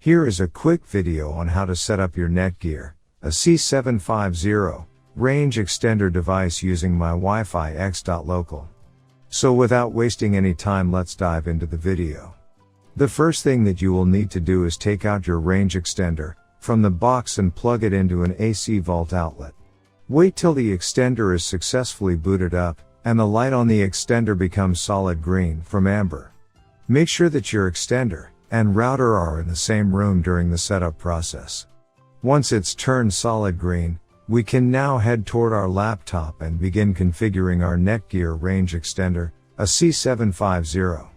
Here is a quick video on how to set up your Netgear Ac750 range extender device using Mywifiext.local. So without wasting any time, let's dive into the video. The first thing that you will need to do is take out your range extender from the box and plug it into an AC vault outlet. Wait till the extender is successfully booted up and the light on the extender becomes solid green from amber. Make sure that your extender and router are in the same room during the setup process. Once it's turned solid green, we can now head toward our laptop and begin configuring our Netgear range extender Ac750.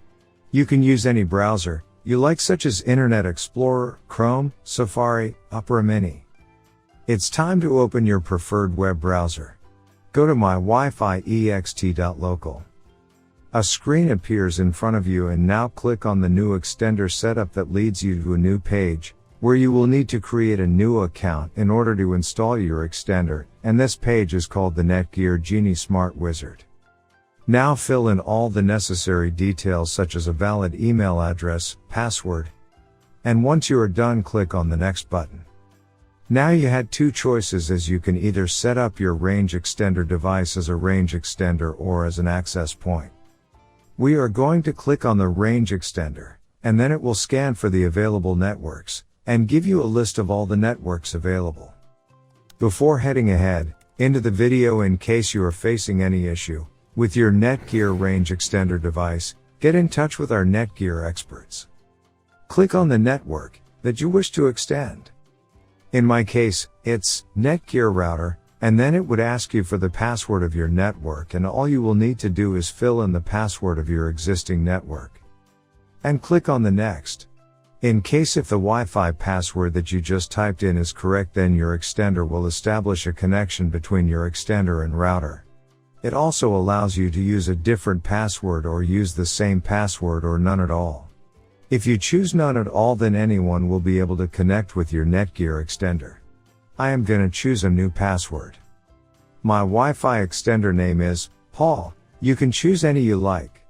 You can use any browser you like, such as Internet Explorer, Chrome, Safari, Opera Mini. It's time to open your preferred web browser. Go to Mywifiext.local. A screen appears in front of you, and now click on the new extender setup that leads you to a new page, where you will need to create a new account in order to install your extender, and this page is called the Netgear Genie Smart Wizard. Now fill in all the necessary details such as a valid email address, password, and once you are done, click on the next button. Now you had two choices, as you can either set up your range extender device as a range extender or as an access point. We are going to click on the range extender, and then it will scan for the available networks, and give you a list of all the networks available. Before heading ahead into the video, in case you are facing any issue with your Netgear range extender device, get in touch with our Netgear experts. Click on the network that you wish to extend. In my case, it's Netgear router, and then it would ask you for the password of your network, and all you will need to do is fill in the password of your existing network. And click on the next. In case if the Wi-Fi password that you just typed in is correct, then your extender will establish a connection between your extender and router. It also allows you to use a different password or use the same password or none at all. If you choose none at all, then anyone will be able to connect with your Netgear extender. I am gonna choose a new password. My Wi-Fi extender name is Paul. You can choose any you like.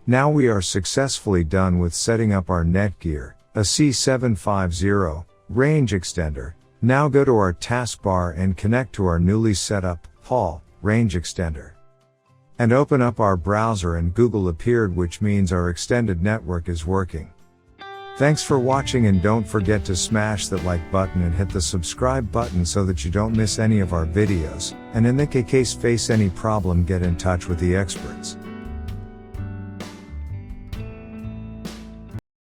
Now we are successfully done with setting up our Netgear Ac750 range extender. Now go to our taskbar and connect to our newly set up Paul range extender. And open up our browser, and Google appeared, which means our extended network is working. Thanks for watching, and don't forget to smash that like button and hit the subscribe button so that you don't miss any of our videos, and in the case face any problem, get in touch with the experts.